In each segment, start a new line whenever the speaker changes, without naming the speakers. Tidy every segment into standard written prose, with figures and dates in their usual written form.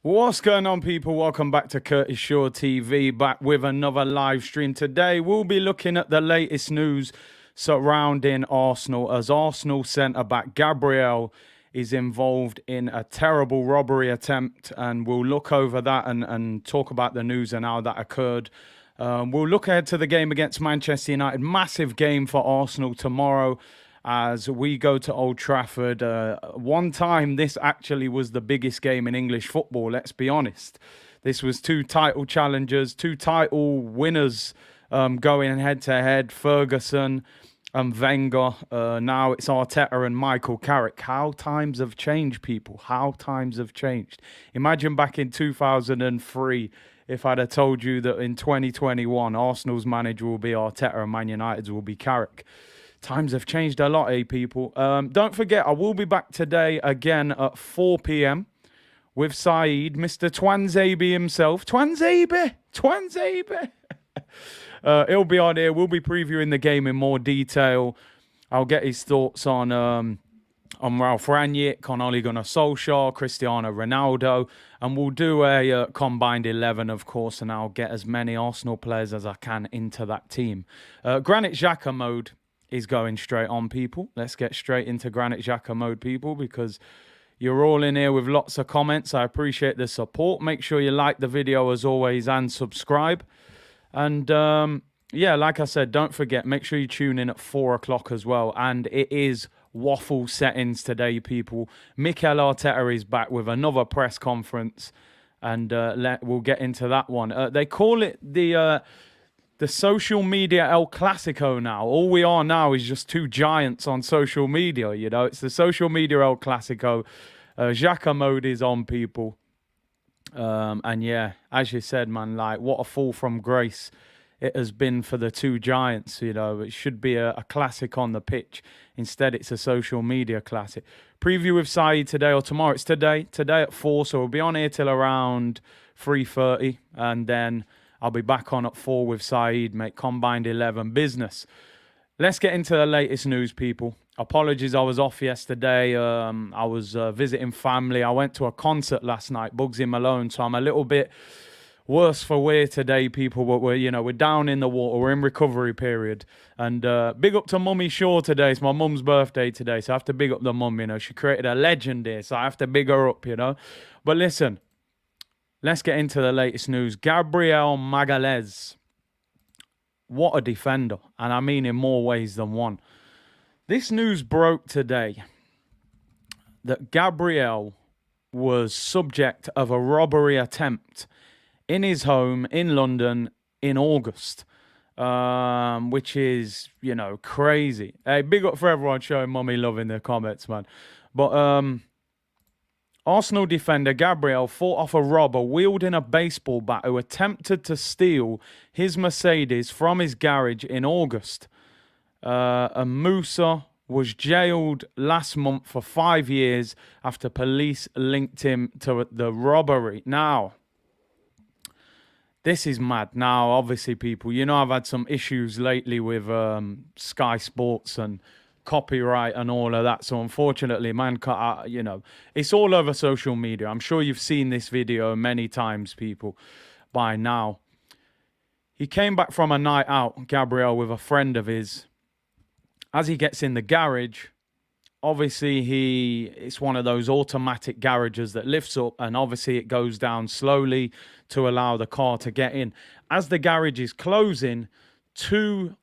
What's going on, people? Welcome back to Curtis Shaw TV, back with another live stream. Today, we'll be looking at the latest news surrounding Arsenal, as Arsenal centre-back Gabriel is involved in a terrible robbery attempt, and we'll look over that and talk about the news and how that occurred. We'll look ahead to the game against Manchester United. Massive game for Arsenal tomorrow as we go to Old Trafford. One time, this actually was the biggest game in English football, let's be honest. This was two title challengers, two title winners going head-to-head, Ferguson and Wenger. Now it's Arteta and Mikel Carrick. How times have changed, people. How times have changed. Imagine back in 2003 if I'd have told you that in 2021, Arsenal's manager will be Arteta and Man United's will be Carrick. Times have changed a lot, people. Don't forget, I will be back today again at 4 p.m. with Saeed, Mr. Twanzebe himself. Twanzebe! He'll be on here. We'll be previewing the game in more detail. I'll get his thoughts on Ralph Rangnick, on Ole Gunnar Solskjaer, Cristiano Ronaldo, and we'll do a combined 11, of course, and I'll get as many Arsenal players as I can into that team. Granit Xhaka mode is going straight on, people. Let's get straight into Granit Xhaka mode, people, because you're all in here with lots of comments. I appreciate the support. Make sure you like the video as always and subscribe. And yeah, like I said, don't forget, make sure you tune in at 4 o'clock as well. And it is waffle settings today, people. Mikel Arteta is back with another press conference, and we'll get into that one. They call it the social media El Clasico now. All we are now is just two giants on social media, you know. It's the social media El Clasico. Xhaka mode is on, people. And yeah, as you said, man, like, what a fall from grace it has been for the two giants, you know. It should be a classic on the pitch. Instead, it's a social media classic. Preview with Saeed today or tomorrow. It's today at 4, so we'll be on here till around 3:30, and then I'll be back on at 4 with Saeed, mate. Combined 11 business. Let's get into the latest news, people. Apologies, I was off yesterday. I was visiting family. I went to a concert last night, Bugsy Malone, so I'm a little bit worse for wear today, people. But we're down in the water. We're in recovery period. And big up to Mummy Shaw today. It's my mum's birthday today, so I have to big up the mum, you know. She created a legend here, so I have to big her up, you know. But listen, let's get into the latest news. Gabriel Magalhaes. What a defender. And I mean in more ways than one. This news broke today that Gabriel was subject of a robbery attempt in his home in London in August. Which is, you know, crazy. Hey, big up for everyone showing mummy love in the comments, man. But Arsenal defender Gabriel fought off a robber wielding a baseball bat who attempted to steal his Mercedes from his garage in August. And Musa was jailed last month for 5 years after police linked him to the robbery. Now, this is mad. Now, obviously, people, you know, I've had some issues lately with Sky Sports and copyright and all of that. So unfortunately, man, you know, it's all over social media. I'm sure you've seen this video many times, people, by now. He came back from a night out, Gabriel, with a friend of his. As he gets in the garage, obviously it's one of those automatic garages that lifts up, and obviously it goes down slowly to allow the car to get in. As the garage is closing, two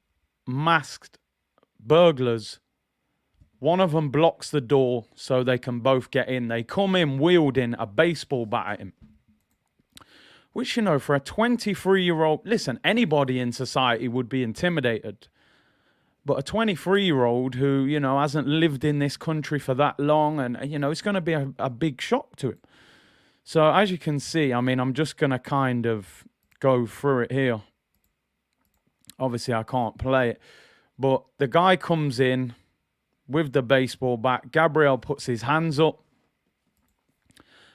masked burglars, one of them blocks the door so they can both get in. They come in wielding a baseball bat at him. Which, you know, for a 23-year-old... Listen, anybody in society would be intimidated. But a 23-year-old who, you know, hasn't lived in this country for that long, and, you know, it's going to be a big shock to him. So, as you can see, I mean, I'm just going to kind of go through it here. Obviously, I can't play it. But the guy comes in with the baseball bat. Gabriel puts his hands up.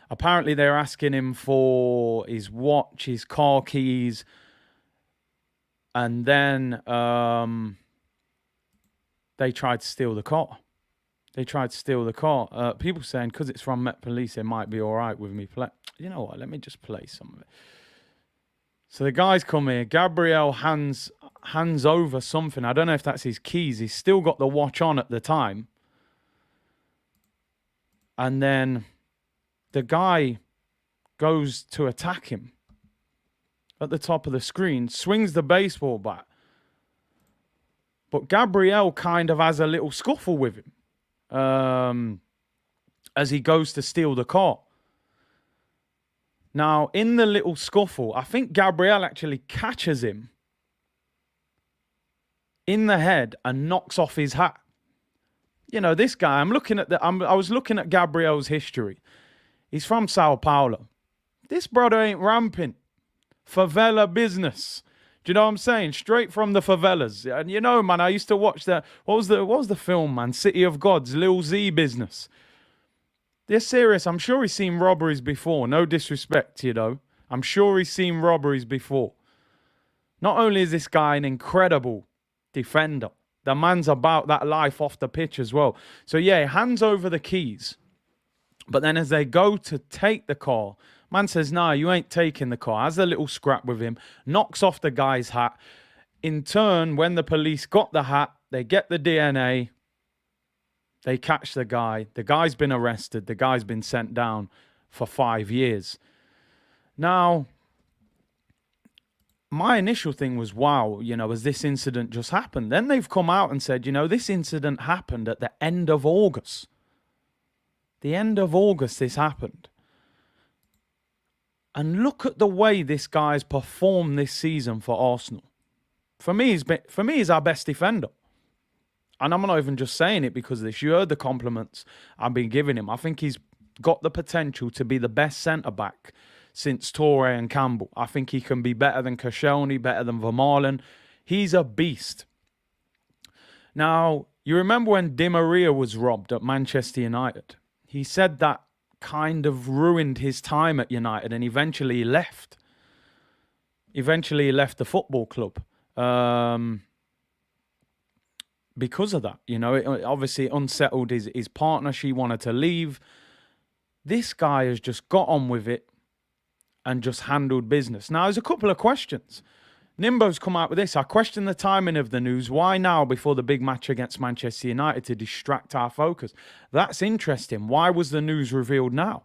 Apparently, they're asking him for his watch, his car keys. And then they tried to steal the car. They tried to steal the car. People saying because it's from Met Police, it might be all right with me. You know what? Let me just play some of it. So the guys come here. Gabriel hands over something. I don't know if that's his keys. He's still got the watch on at the time. And then the guy goes to attack him at the top of the screen, swings the baseball bat. But Gabriel kind of has a little scuffle with him as he goes to steal the car. Now, in the little scuffle, I think Gabriel actually catches him in the head and knocks off his hat. You know, this guy, I was looking at Gabriel's history. He's from Sao Paulo. This brother ain't ramping. Favela business. Do you know what I'm saying? Straight from the favelas. And you know, man, I used to watch that. What was the film, man? City of Gods, Lil Z business. They're serious. I'm sure he's seen robberies before. No disrespect, you know. I'm sure he's seen robberies before. Not only is this guy an incredible defender, the man's about that life off the pitch as well. So yeah, he hands over the keys. But then as they go to take the car, man says, nah, you ain't taking the car. Has a little scrap with him, knocks off the guy's hat. In turn, when the police got the hat, they get the DNA. They catch the guy. The guy's been arrested. The guy's been sent down for 5 years. Now, my initial thing was, wow, you know, has this incident just happened? Then they've come out and said, you know, this incident happened at the end of August. The end of August this happened. And look at the way this guy's performed this season for Arsenal. For me, he's our best defender. And I'm not even just saying it because of this. You heard the compliments I've been giving him. I think he's got the potential to be the best centre-back since Toure and Campbell. I think he can be better than Koscielny, better than Vermaelen. He's a beast. Now, you remember when Di Maria was robbed at Manchester United? He said that kind of ruined his time at United and eventually he left. Eventually he left the football club. Because of that, you know, it obviously unsettled his partner. She wanted to leave. This guy has just got on with it and just handled business. Now, there's a couple of questions. Nimbo's come out with this. I question the timing of the news. Why now before the big match against Manchester United to distract our focus? That's interesting. Why was the news revealed now?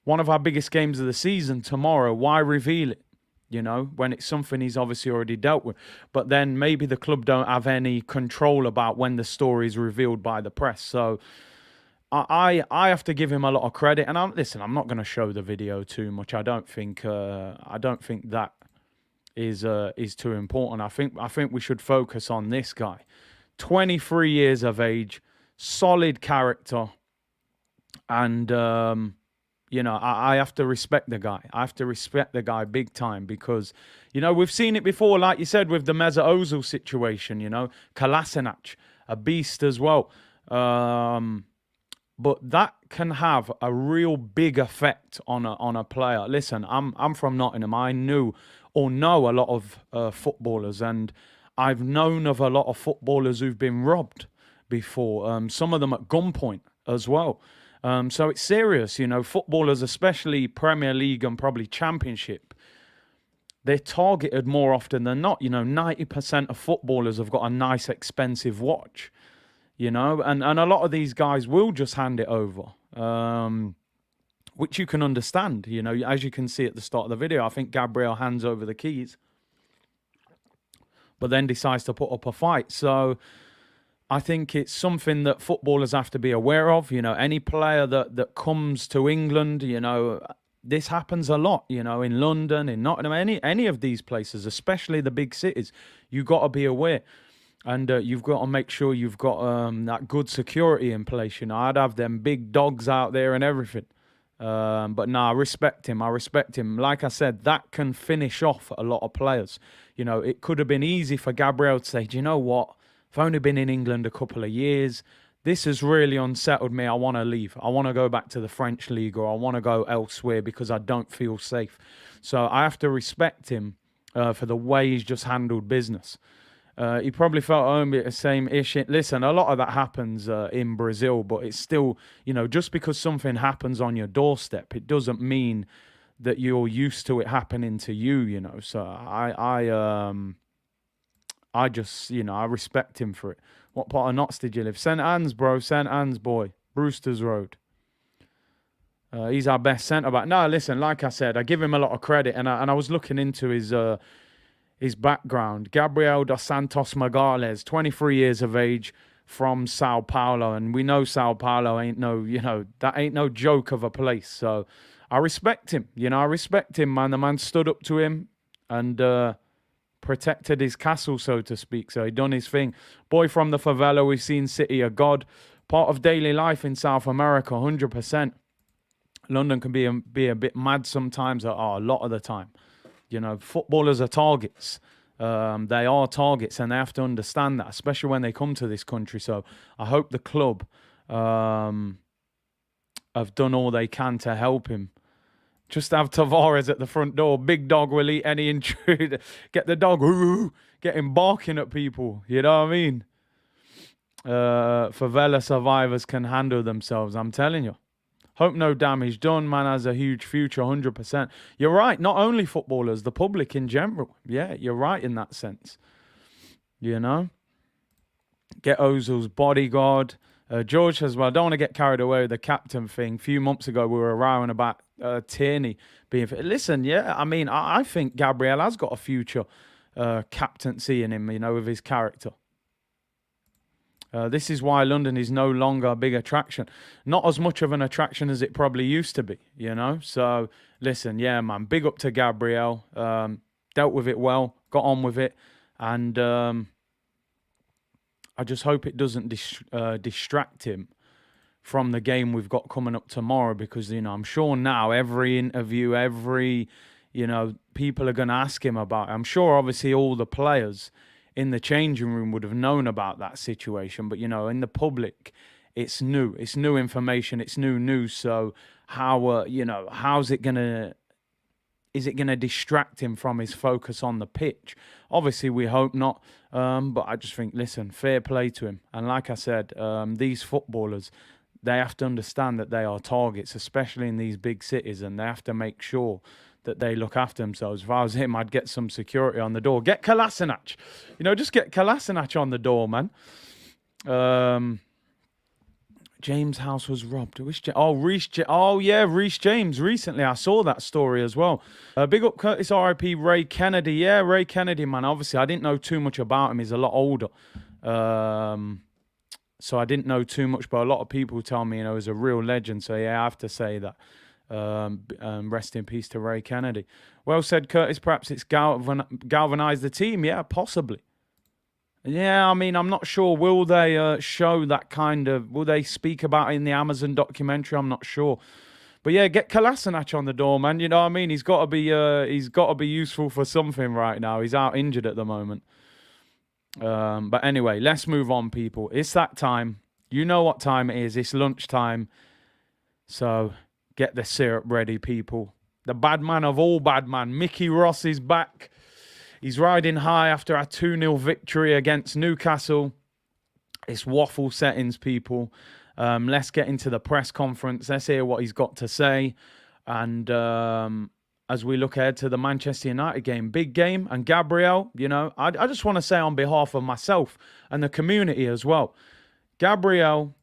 One of our biggest games of the season tomorrow. Why reveal it? You know, when it's something he's obviously already dealt with. But then maybe the club don't have any control about when the story is revealed by the press. So I have to give him a lot of credit. And I'm not going to show the video too much. I don't think that is too important. I think we should focus on this guy. 23 years of age, solid character, and you know, I have to respect the guy. I have to respect the guy big time because, you know, we've seen it before, like you said, with the Mesut Ozil situation, you know, Kolasinac, a beast as well. But that can have a real big effect on a player. Listen, I'm from Nottingham. I know a lot of footballers, and I've known of a lot of footballers who've been robbed before. Some of them at gunpoint as well. So it's serious, you know, footballers, especially Premier League and probably Championship, they're targeted more often than not. You know, 90% of footballers have got a nice, expensive watch, you know, and a lot of these guys will just hand it over, which you can understand, you know, as you can see at the start of the video. I think Gabriel hands over the keys, but then decides to put up a fight. So I think it's something that footballers have to be aware of. You know, any player that comes to England, you know, this happens a lot, you know, in London, in Nottingham, any of these places, especially the big cities. You got to be aware. And you've got to make sure you've got that good security in place. You know, I'd have them big dogs out there and everything. But no, I respect him. I respect him. Like I said, that can finish off a lot of players. You know, it could have been easy for Gabriel to say, do you know what? I've only been in England a couple of years. This has really unsettled me. I want to leave. I want to go back to the French league, or I want to go elsewhere because I don't feel safe. So I have to respect him for the way he's just handled business. He probably felt home the same issue. Listen, a lot of that happens in Brazil, but it's still, just because something happens on your doorstep, it doesn't mean that you're used to it happening to you. So I just, I respect him for it. What part of Notts did you live? St. Anne's, bro. St. Anne's, boy. Brewster's Road. He's our best centre back. No, listen, like I said, I give him a lot of credit, and I was looking into his background. Gabriel dos Santos Magales, 23 years of age, from Sao Paulo, and we know Sao Paulo ain't that ain't no joke of a place. So I respect him. I respect him, man. The man stood up to him and protected his castle, so to speak. So he done his thing. Boy from the favela, we've seen City of God. Part of daily life in South America, 100%. London can be a bit mad sometimes, a lot of the time. Footballers are targets. They are targets, and they have to understand that, especially when they come to this country. So I hope the club have done all they can to help him. Just have Tavares at the front door. Big dog will eat any intruder. Get the dog, get him barking at people. You know what I mean? Favela survivors can handle themselves, I'm telling you. Hope no damage done. Man has a huge future, 100%. You're right. Not only footballers, the public in general. Yeah, you're right in that sense. Get Ozil's bodyguard. George says, well, I don't want to get carried away with the captain thing. A few months ago, we were rowing about Tierney being... Listen, yeah, I mean, I think Gabriel has got a future captaincy in him, with his character. This is why London is no longer a big attraction. Not as much of an attraction as it probably used to be, So, listen, yeah, man, big up to Gabriel. Dealt with it well, got on with it. And I just hope it doesn't distract him from the game we've got coming up tomorrow. Because, I'm sure now every interview, people are going to ask him about it. I'm sure, obviously, all the players in the changing room would have known about that situation. But, in the public, it's new. It's new information. It's new news. So how, how's it going to... Is it going to distract him from his focus on the pitch? Obviously, we hope not. But I just think, listen, fair play to him. And like I said, these footballers, they have to understand that they are targets, especially in these big cities. And they have to make sure that they look after themselves. If I was him, I'd get some security on the door. Get Kolasinac. Just get Kolasinac on the door, man. James' house was robbed. Reece James. Recently, I saw that story as well. Big up Curtis, R.I.P. Ray Kennedy. Yeah, Ray Kennedy, man. Obviously, I didn't know too much about him. He's a lot older. So I didn't know too much, but a lot of people tell me, he's a real legend. So, yeah, I have to say that. Rest in peace to Ray Kennedy. Well said, Curtis. Perhaps it's galvanized the team. Yeah, possibly. Yeah, I mean, I'm not sure. Will they show that kind of... Will they speak about it in the Amazon documentary? I'm not sure. But yeah, get Kolasinac on the door, man. You know what I mean? He's got to be useful for something right now. He's out injured at the moment. But anyway, let's move on, people. It's that time. You know what time it is. It's lunchtime. So... Get the syrup ready, people. The bad man of all bad man, Mickey Ross, is back. He's riding high after a 2-0 victory against Newcastle. It's waffle settings, people. Let's get into the press conference. Let's hear what he's got to say. And as we look ahead to the Manchester United game, big game. And Gabriel, I just want to say on behalf of myself and the community as well. Gabriel,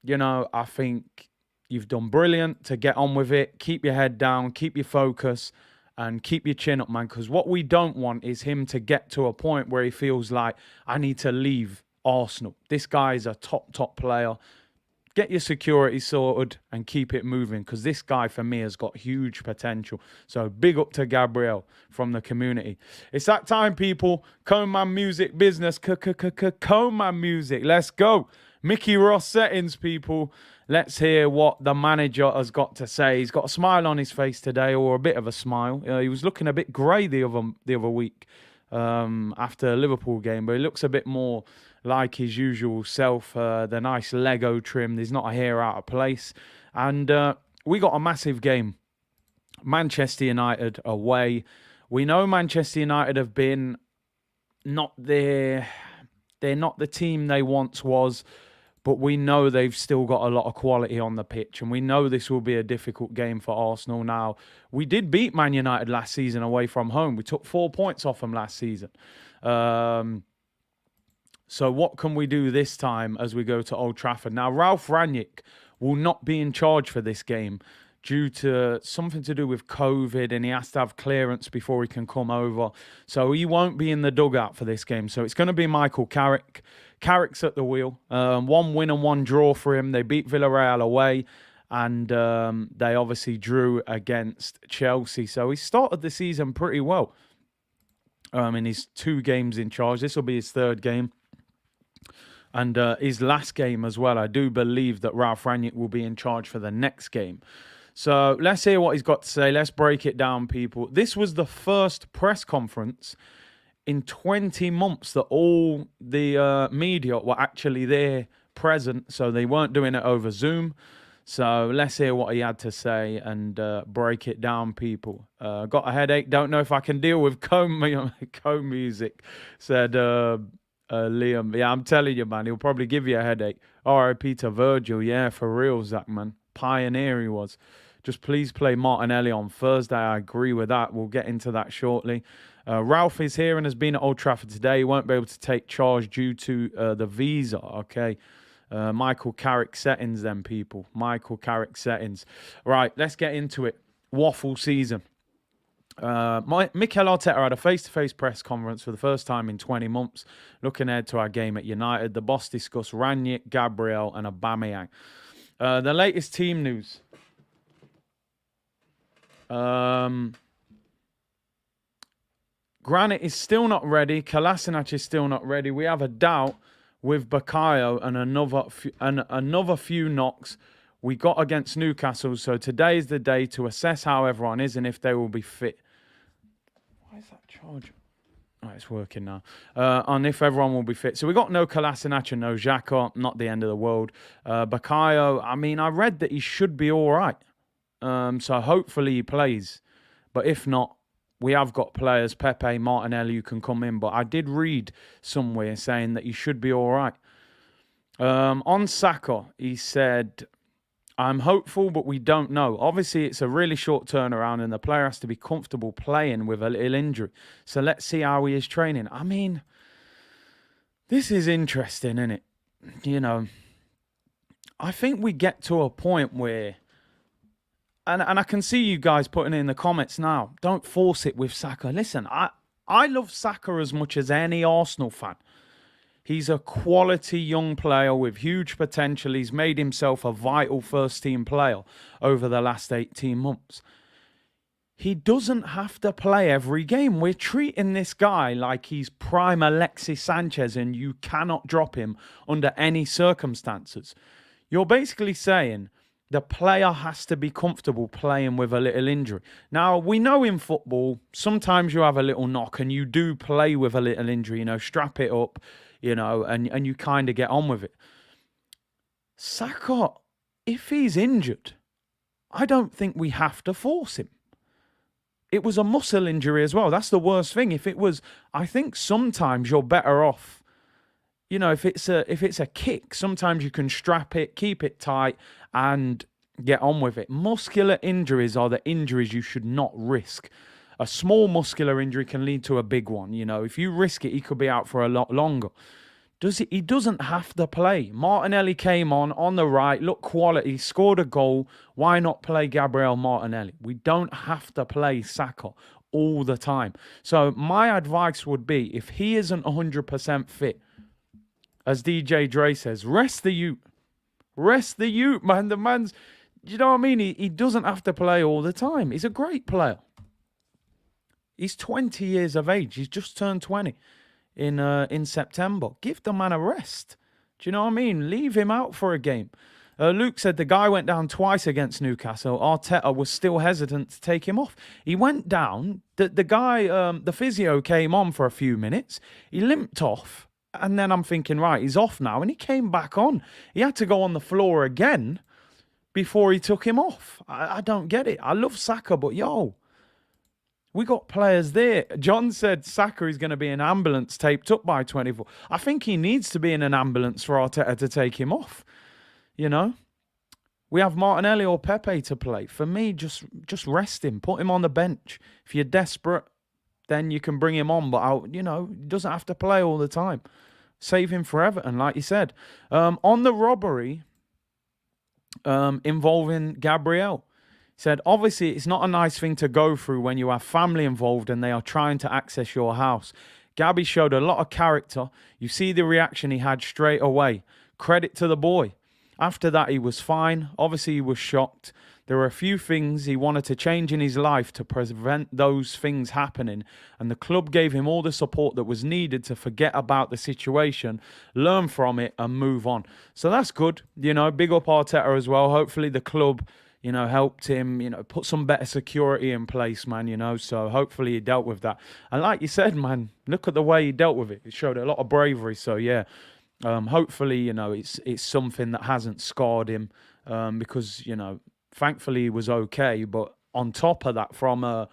I think... You've done brilliant to get on with it. Keep your head down, keep your focus, and keep your chin up, man. Because what we don't want is him to get to a point where he feels like, I need to leave Arsenal. This guy is a top player. Get your security sorted and keep it moving. Because this guy, for me, has got huge potential. So big up to Gabriel from the community. It's that time, people. Coleman Music Business. Coleman Music. Let's go. Mickey Ross settings, people. Let's hear what the manager has got to say. He's got a smile on his face today, or a bit of a smile. He was looking a bit grey the other week after a Liverpool game, but he looks a bit more like his usual self. The nice Lego trim. There's not a hair out of place. And we got a massive game. Manchester United away. We know Manchester United have been not there. They're not the team they once was, but we know they've still got a lot of quality on the pitch, and we know this will be a difficult game for Arsenal now. We did beat Man United last season away from home. We took 4 points off them last season. So what can we do this time as we go to Old Trafford? Now, Ralf Rangnick will not be in charge for this game due to something to do with COVID, and he has to have clearance before he can come over. So he won't be in the dugout for this game. So it's going to be Michael Carrick. Carrick's at the wheel. 1 win and 1 draw for him. They beat Villarreal away, and they obviously drew against Chelsea. So he started the season pretty well in his 2 games in charge. This will be his 3rd game. And his last game as well. I do believe that Ralf Rangnick will be in charge for the next game. So let's hear what he's got to say. Let's break it down, people. This was the first press conference in 20 months that all the media were actually there present. So they weren't doing it over Zoom. So let's hear what he had to say and break it down, people. Got a headache. Don't know if I can deal with comb music, said Liam. Yeah, I'm telling you, man. He'll probably give you a headache. R.I.P. to Virgil. Yeah, for real, Zach, man. Pioneer he was. Just please play Martinelli on Thursday. I agree with that. We'll get into that shortly. Ralph is here and has been at Old Trafford today. He won't be able to take charge due to the visa. Okay. Michael Carrick settings then, people. Michael Carrick settings. Right, let's get into it. Waffle season. Mikel Arteta had a face-to-face press conference for the first time in 20 months, looking ahead to our game at United. The boss discussed Rangnick, Gabriel and Aubameyang. The latest team news. Granit is still not ready. Kolasinac is still not ready. We have a doubt with Bakayo and another few knocks we got against Newcastle. So today is the day to assess how everyone is and if they will be fit. Why is that charger? Oh, it's working now. And if everyone will be fit. So we got no Kolasinac and no Xhaka. Not the end of the world. Bakayo, I mean, I read that he should be all right. So hopefully he plays. But if not, we have got players, Pepe, Martinelli, who can come in. But I did read somewhere saying that he should be all right. On Saka, he said, I'm hopeful, but we don't know. Obviously, it's a really short turnaround and the player has to be comfortable playing with a little injury. So let's see how he is training. I mean, this is interesting, isn't it? You know, I think we get to a point where, and I can see you guys putting it in the comments now, don't force it with Saka. Listen, I love Saka as much as any Arsenal fan. He's a quality young player with huge potential. He's made himself a vital first-team player over the last 18 months. He doesn't have to play every game. We're treating this guy like he's prime Alexis Sanchez and you cannot drop him under any circumstances. You're basically saying the player has to be comfortable playing with a little injury. Now, we know in football, sometimes you have a little knock and you do play with a little injury, you know, strap it up, you know, and you kind of get on with it. Saka, if he's injured, I don't think we have to force him. It was a muscle injury as well. That's the worst thing. If it was, I think sometimes you're better off. You know, if it's a kick, sometimes you can strap it, keep it tight, and get on with it. Muscular injuries are the injuries you should not risk. A small muscular injury can lead to a big one. You know, if you risk it, he could be out for a lot longer. He doesn't have to play. Martinelli came on the right, looked quality, scored a goal. Why not play Gabriel Martinelli? We don't have to play Saka all the time. So my advice would be, if he isn't 100% fit, as DJ Dre says, rest the youth. Rest the youth, man. The man's, you know what I mean? He doesn't have to play all the time. He's a great player. He's 20 years of age. He's just turned 20 in September. Give the man a rest. Do you know what I mean? Leave him out for a game. Luke said the guy went down twice against Newcastle. Arteta was still hesitant to take him off. He went down. The guy, the physio came on for a few minutes. He limped off. And then I'm thinking, right, he's off now. And he came back on. He had to go on the floor again before he took him off. I don't get it. I love Saka, but yo, We got players there. John said Saka is going to be an ambulance taped up by 24. I think he needs to be in an ambulance for Arteta to take him off. You know, we have Martinelli or Pepe to play. For me, just rest him, put him on the bench. If you're desperate, then you can bring him on. But he doesn't have to play all the time. Save him for Everton, like you said. On the robbery involving Gabriel. Said, obviously, it's not a nice thing to go through when you have family involved and they are trying to access your house. Gabby showed a lot of character. You see the reaction he had straight away. Credit to the boy. After that, he was fine. Obviously, he was shocked. There were a few things he wanted to change in his life to prevent those things happening. And the club gave him all the support that was needed to forget about the situation, learn from it and move on. So that's good. Big up Arteta as well. Hopefully the club helped him, put some better security in place, man, so hopefully he dealt with that. And like you said, man, look at the way he dealt with it. It showed a lot of bravery. So, yeah, hopefully, it's something that hasn't scarred him because, thankfully he was okay. But on top of that, from a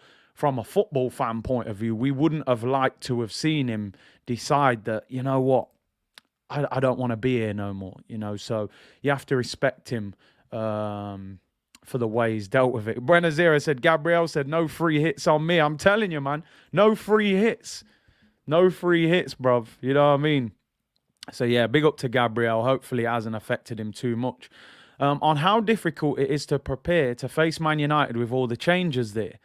football fan point of view, we wouldn't have liked to have seen him decide that, you know what, I don't want to be here no more, so you have to respect him for the way he's dealt with it. Buenazera said, Gabriel said, no free hits on me. I'm telling you, man, no free hits. No free hits, bruv. You know what I mean? So, yeah, big up to Gabriel. Hopefully it hasn't affected him too much. On how difficult it is to prepare to face Man United with all the changes there.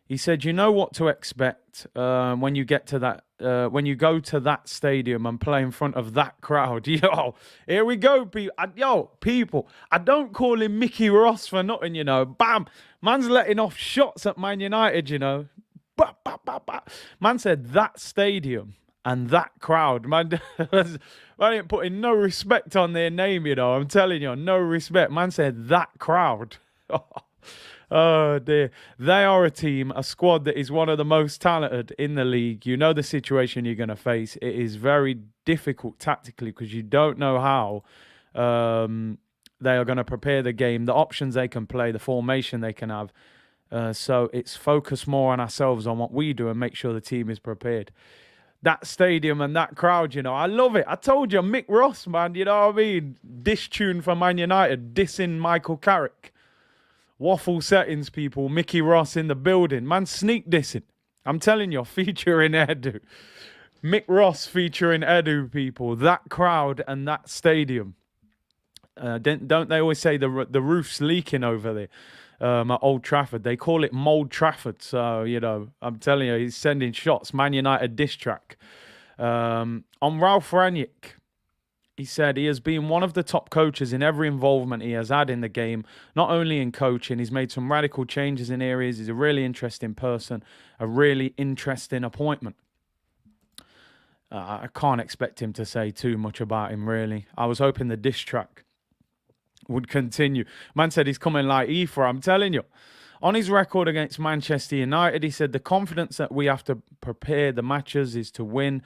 He said, you know what to expect when you get to that, when you go to that stadium and play in front of that crowd. Yo, here we go, people. I don't call him Mickey Ross for nothing, Bam, man's letting off shots at Man United, Bah, bah, bah, bah. Man said that stadium and that crowd, man. I ain't putting no respect on their name, I'm telling you, no respect. Man said that crowd. Oh, dear. They are a team, a squad that is one of the most talented in the league. You know the situation you're going to face. It is very difficult tactically because you don't know how they are going to prepare the game, the options they can play, the formation they can have. So it's focus more on ourselves, on what we do and make sure the team is prepared. That stadium and that crowd, I love it. I told you, Mick Ross, man, you know what I mean? Dish tune for Man United, dissing Michael Carrick. Waffle settings, people. Mickey Ross in the building. Man, sneak dissing. I'm telling you, featuring Edu. Mick Ross featuring Edu, people. That crowd and that stadium. Don't they always say the roof's leaking over there at Old Trafford? They call it Mold Trafford. So, I'm telling you, he's sending shots. Man United diss track. On Ralph Rangnick. He said he has been one of the top coaches in every involvement he has had in the game, not only in coaching. He's made some radical changes in areas. He's a really interesting person, a really interesting appointment. I can't expect him to say too much about him, really. I was hoping the diss track would continue. Man said he's coming like Ephra, I'm telling you. On his record against Manchester United, he said the confidence that we have to prepare the matches is to win.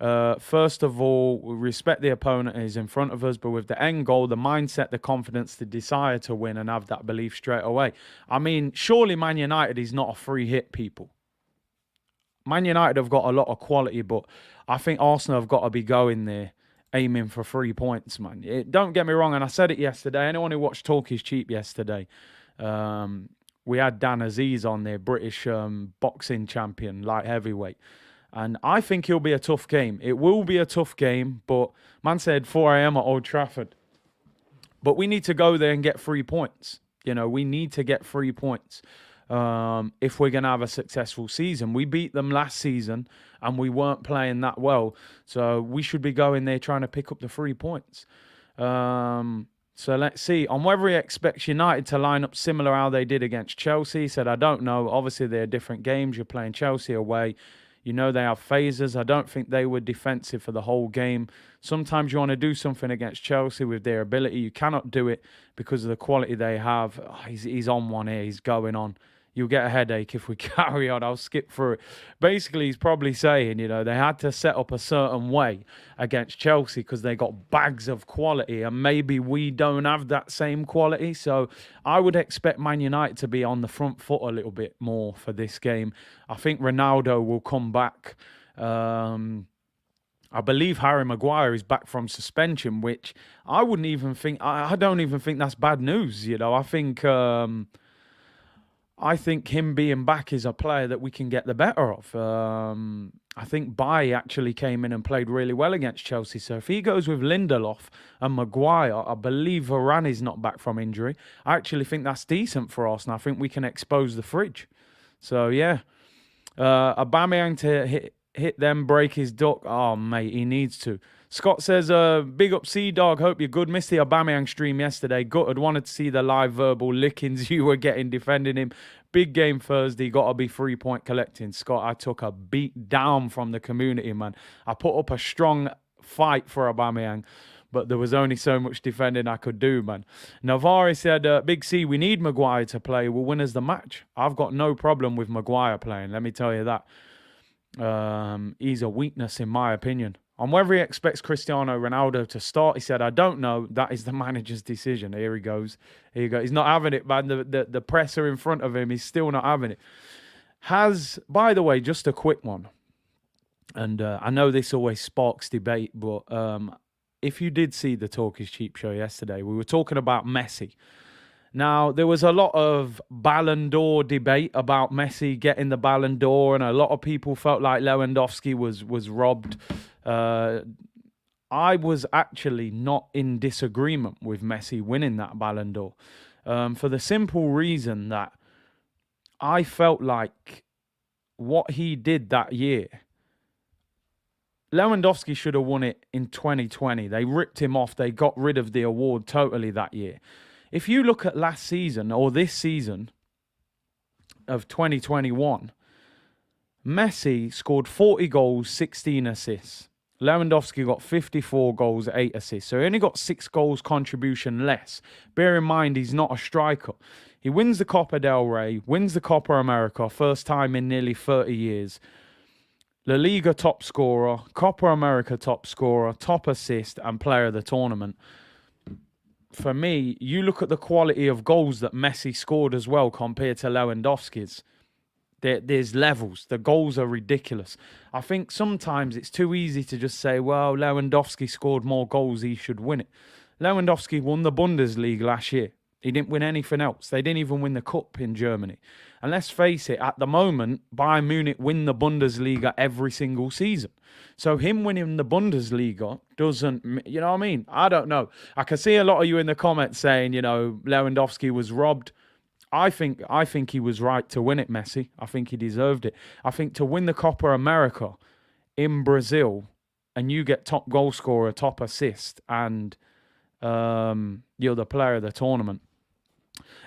First of all, we respect the opponent who's in front of us, but with the end goal, the mindset, the confidence, the desire to win and have that belief straight away. I mean, surely Man United is not a free hit, people. Man United have got a lot of quality, but I think Arsenal have got to be going there aiming for 3 points, man. Don't get me wrong, and I said it yesterday. Anyone who watched Talk is Cheap yesterday, we had Dan Aziz on there, British boxing champion, light heavyweight. And I think it'll be a tough game. It will be a tough game, but man said 4 a.m. at Old Trafford. But we need to go there and get 3 points. We need to get 3 points if we're going to have a successful season. We beat them last season and we weren't playing that well. So we should be going there trying to pick up the 3 points. So let's see. On whether he expects United to line up similar how they did against Chelsea, he said, I don't know. Obviously, they're different games. You're playing Chelsea away. They have phases. I don't think they were defensive for the whole game. Sometimes you want to do something against Chelsea with their ability. You cannot do it because of the quality they have. He's on one here. He's going on. you'll get a headache if we carry on. I'll skip through it. Basically, he's probably saying, they had to set up a certain way against Chelsea because they got bags of quality, and maybe we don't have that same quality. So I would expect Man United to be on the front foot a little bit more for this game. I think Ronaldo will come back. I believe Harry Maguire is back from suspension, which I wouldn't even think. I don't even think that's bad news. I think him being back is a player that we can get the better of. I think Bailly actually came in and played really well against Chelsea. So if he goes with Lindelof and Maguire, I believe Varane is not back from injury. I actually think that's decent for us, and I think we can expose the fridge. So yeah, Aubameyang to hit them, break his duck. Oh, mate, he needs to. Scott says, big up Sea-Dog. Hope you're good. Missed the Aubameyang stream yesterday. Gutted. Wanted to see the live verbal lickings you were getting defending him. Big game Thursday. Got to be 3-point collecting. Scott, I took a beat down from the community, man. I put up a strong fight for Aubameyang, but there was only so much defending I could do, man. Navarre said, Big C, we need Maguire to play. We'll win us the match. I've got no problem with Maguire playing. Let me tell you that. He's a weakness in my opinion. On whether he expects Cristiano Ronaldo to start, he said, I don't know. That is the manager's decision. Here he goes. He's not having it, man. The presser in front of him, he's still not having it. By the way, just a quick one. And I know this always sparks debate, but if you did see the Talk is Cheap show yesterday, we were talking about Messi. Now, there was a lot of Ballon d'Or debate about Messi getting the Ballon d'Or, and a lot of people felt like Lewandowski was robbed. I was actually not in disagreement with Messi winning that Ballon d'Or for the simple reason that I felt like what he did that year, Lewandowski should have won it in 2020. They ripped him off. They got rid of the award totally that year. If you look at last season or this season of 2021, Messi scored 40 goals, 16 assists. Lewandowski got 54 goals, 8 assists. So he only got 6 goals contribution less. Bear in mind, he's not a striker. He wins the Copa del Rey, wins the Copa America, first time in nearly 30 years. La Liga top scorer, Copa America top scorer, top assist, and player of the tournament. For me, you look at the quality of goals that Messi scored as well compared to Lewandowski's. There's levels. The goals are ridiculous. I think sometimes it's too easy to just say, well, Lewandowski scored more goals, he should win it. Lewandowski won the Bundesliga last year. He didn't win anything else. They didn't even win the cup in Germany. And let's face it, at the moment, Bayern Munich win the Bundesliga every single season. So him winning the Bundesliga doesn't, you know what I mean? I don't know. I can see a lot of you in the comments saying, Lewandowski was robbed. I think he was right to win it, Messi. I think he deserved it. I think to win the Copa America in Brazil and you get top goal scorer, top assist, and you're the player of the tournament.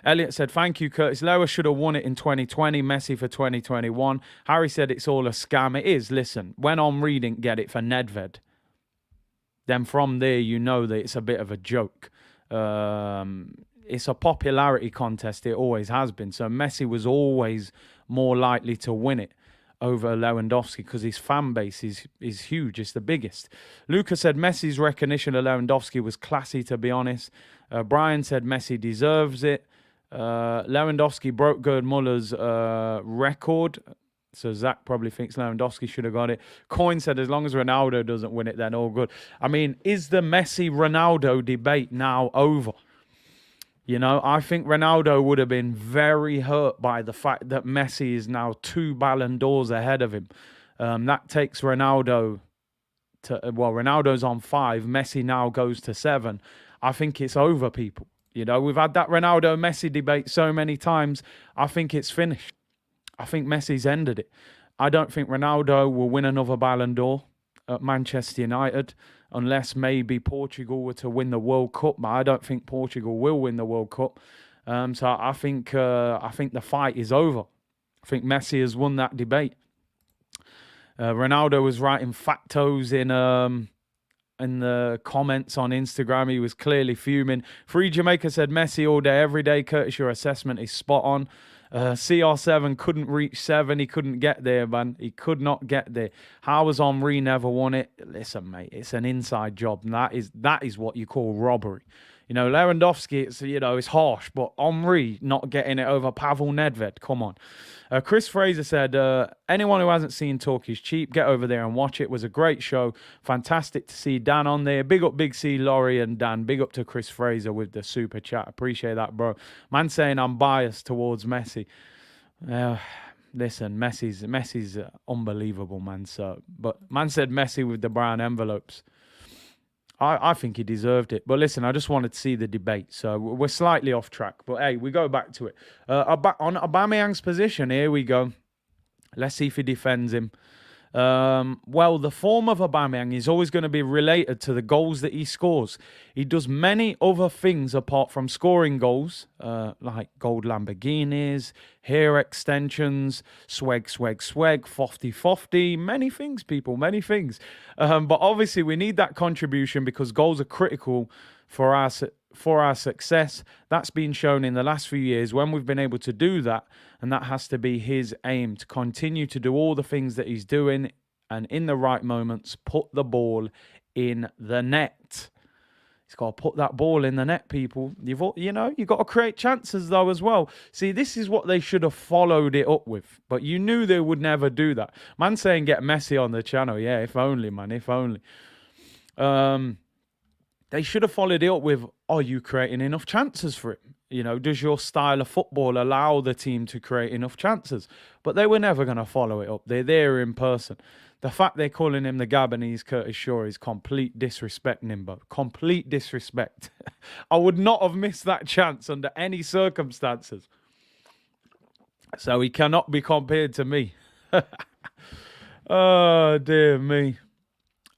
Elliot said, thank you, Curtis. Lower should have won it in 2020, Messi for 2021. Harry said it's all a scam. It is. Listen, when Henry didn't get it for Nedved, then from there you know that it's a bit of a joke. It's a popularity contest. It always has been. So Messi was always more likely to win it over Lewandowski because his fan base is huge. It's the biggest. Lucas said Messi's recognition of Lewandowski was classy, to be honest. Brian said Messi deserves it. Lewandowski broke Gerd Muller's record. So Zach probably thinks Lewandowski should have got it. Coin said as long as Ronaldo doesn't win it, then all good. I mean, is the Messi-Ronaldo debate now over? I think Ronaldo would have been very hurt by the fact that Messi is now 2 Ballon d'Ors ahead of him. That takes Ronaldo to, Ronaldo's on 5. Messi now goes to 7. I think it's over, people. We've had that Ronaldo-Messi debate so many times. I think it's finished. I think Messi's ended it. I don't think Ronaldo will win another Ballon d'Or at Manchester United unless maybe Portugal were to win the World Cup. But I don't think Portugal will win the World Cup. So I think the fight is over. I think Messi has won that debate. Ronaldo was writing factos in the comments on Instagram. He was clearly fuming. Free Jamaica said Messi all day, every day. Curtis, your assessment is spot on. CR7 couldn't reach 7. He couldn't get there, man. He could not get there. How has Henry never won it? Listen, mate, it's an inside job. And that is what you call robbery. You know, Lewandowski, it's harsh, but Henry not getting it over Pavel Nedved. Come on. Chris Fraser said, anyone who hasn't seen Talk is Cheap, get over there and watch it. It was a great show. Fantastic to see Dan on there. Big up Big C, Laurie and Dan. Big up to Chris Fraser with the super chat. Appreciate that, bro. Man saying I'm biased towards Messi. Listen, Messi's unbelievable, man. But man said Messi with the brown envelopes. I think he deserved it. But listen, I just wanted to see the debate. So we're slightly off track. But hey, we go back to it. On Aubameyang's position, here we go. Let's see if he defends him. Well, the form of Aubameyang is always going to be related to the goals that he scores. He does many other things apart from scoring goals, like gold Lamborghinis, hair extensions, swag, fofty, many things, people, many things. But obviously, we need that contribution because goals are critical for our success. That's been shown in the last few years when we've been able to do that, and that has to be his aim, to continue to do all the things that he's doing and in the right moments put the ball in the net. He's got to put that ball in the net, people. You've got to create chances though as well. See, this is what they should have followed it up with, but you knew they would never do that. Man saying get Messi on the channel. Yeah, if only, man, if only. They should have followed it up with, are you creating enough chances for him? You know, does your style of football allow the team to create enough chances? But they were never going to follow it up. They're there in person. The fact they're calling him the Gabonese Curtis Shaw is complete disrespect, Nimbo. Complete disrespect. I would not have missed that chance under any circumstances. So he cannot be compared to me. Oh, dear me.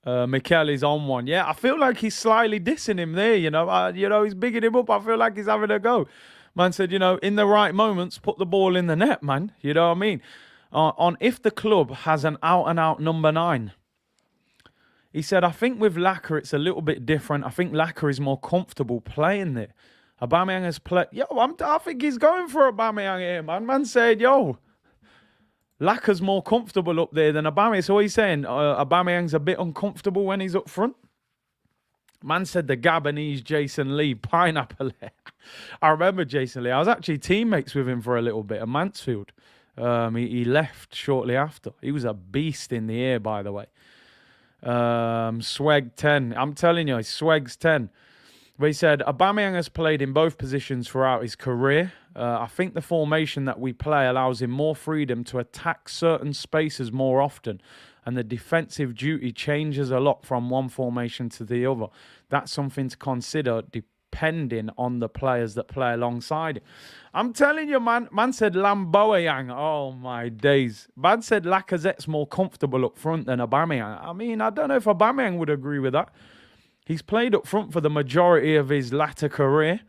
Mikel is on one. Yeah, I feel like he's slightly dissing him there, he's bigging him up. I feel like he's having a go. Man said, in the right moments, put the ball in the net, man. You know what I mean? On if the club has an out-and-out number 9. He said, I think with Laka, it's a little bit different. I think Laka is more comfortable playing there. Aubameyang has played... I think he's going for Aubameyang here, man. Man said, Laka's more comfortable up there than Aubameyang. So he's saying Aubameyang's a bit uncomfortable when he's up front. Man said the Gabonese Jason Lee, pineapple. I remember Jason Lee. I was actually teammates with him for a little bit at Mansfield. He left shortly after. He was a beast in the air, by the way. Swag 10. I'm telling you, Swag's 10. But he said, Aubameyang has played in both positions throughout his career. I think the formation that we play allows him more freedom to attack certain spaces more often. And the defensive duty changes a lot from one formation to the other. That's something to consider depending on the players that play alongside him. I'm telling you, man. Man said Lamboyang. Oh, my days. Man said Lacazette's more comfortable up front than Aubameyang. I mean, I don't know if Aubameyang would agree with that. He's played up front for the majority of his latter career.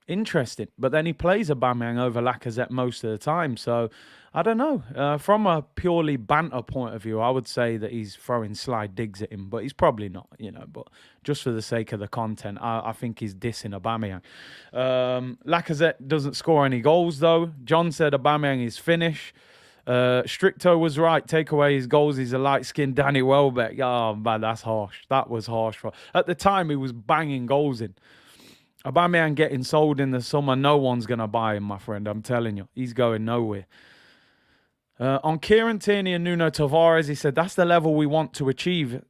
Interesting. But then he plays Aubameyang over Lacazette most of the time. So, I don't know. From a purely banter point of view, I would say that he's throwing sly digs at him. But he's probably not, But just for the sake of the content, I think he's dissing Aubameyang. Lacazette doesn't score any goals, though. John said Aubameyang is Finnish. Stricto was right. Take away his goals. He's a light-skinned Danny Welbeck. Oh, man, that's harsh. That was harsh. At the time, he was banging goals in. Aubameyang getting sold in the summer. No one's going to buy him, my friend. I'm telling you. He's going nowhere. On Kieran Tierney and Nuno Tavares, he said, that's the level we want to achieve.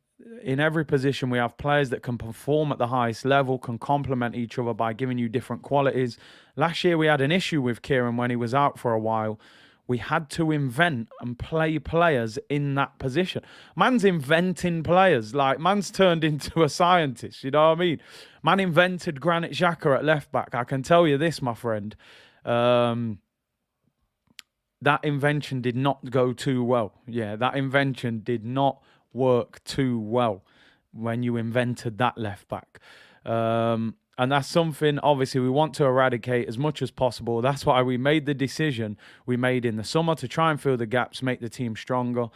In every position, we have players that can perform at the highest level, can complement each other by giving you different qualities. Last year, we had an issue with Kieran when he was out for a while. We had to invent and play players in that position. Man's inventing players. Like, man's turned into a scientist. You know what I mean? Man invented Granit Xhaka at left back. I can tell you this, my friend. That invention did not go too well. Yeah, that invention did not work too well when you invented that left back. And that's something, obviously, we want to eradicate as much as possible. That's why we made the decision we made in the summer to try and fill the gaps, make the team stronger.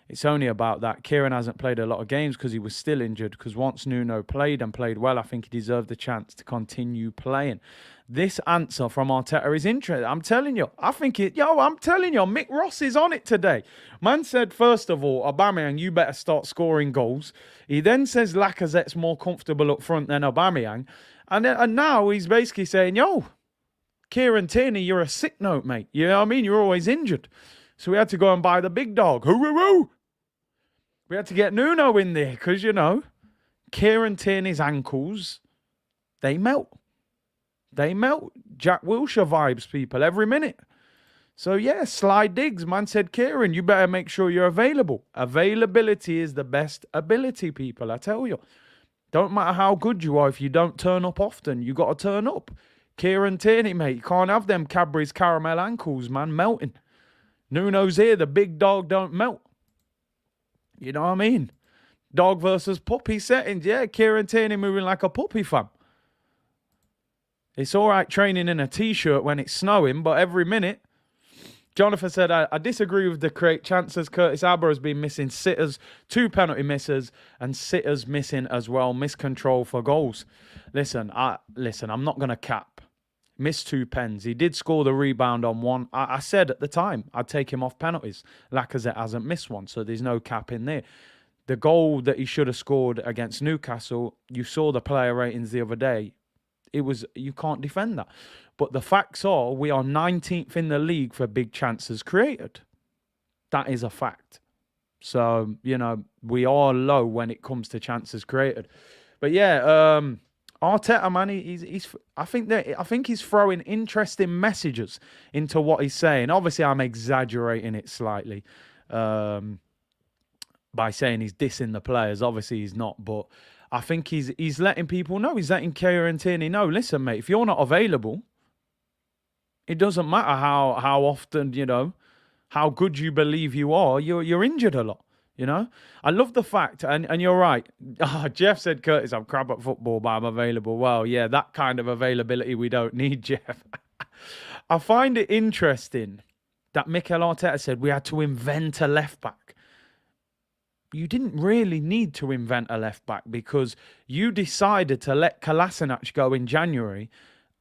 It's only about that. Kieran hasn't played a lot of games because he was still injured. Because once Nuno played and played well, I think he deserved the chance to continue playing. This answer from Arteta is interesting. I'm telling you. I'm telling you, Mick Ross is on it today. Man said, first of all, Aubameyang, you better start scoring goals. He then says Lacazette's more comfortable up front than Aubameyang. And now he's basically saying, Kieran Tierney, you're a sick note, mate. You know what I mean? You're always injured. So we had to go and buy the big dog. Hoo-hoo-hoo! We had to get Nuno in there because, Kieran Tierney's ankles, they melt. They melt. Jack Wilshere vibes, people, every minute. So, yeah, slide digs. Man said, Kieran, you better make sure you're available. Availability is the best ability, people, I tell you. Don't matter how good you are, if you don't turn up often, you got to turn up. Kieran Tierney, mate, you can't have them Cadbury's caramel ankles, man, melting. Nuno's here, the big dog don't melt. You know what I mean? Dog versus puppy settings. Yeah, Kieran Tierney moving like a puppy, fam. It's all right training in a T-shirt when it's snowing, but every minute. Jonathan said, I disagree with the create chances. Curtis Alba has been missing sitters, 2 penalty misses, and sitters missing as well. Miscontrol for goals. Listen, I'm not going to cap. Missed 2 pens. He did score the rebound on one. I said at the time I'd take him off penalties. Lacazette hasn't missed one, so there's no cap in there. The goal that he should have scored against Newcastle, you saw the player ratings the other day. You can't defend that. But the facts are we are 19th in the league for big chances created. That is a fact. So, we are low when it comes to chances created. But yeah, Arteta, man, I think he's throwing interesting messages into what he's saying. Obviously, I'm exaggerating it slightly by saying he's dissing the players. Obviously, he's not, but I think he's letting people know. He's letting Kieran Tierney know. Listen, mate, if you're not available, it doesn't matter how often, how good you believe you are. You're injured a lot. I love the fact, and you're right. Jeff said, Curtis, I'm crap at football, but I'm available. Well, yeah, that kind of availability we don't need, Jeff. I find it interesting that Mikel Arteta said we had to invent a left-back. You didn't really need to invent a left-back because you decided to let Kolasinac go in January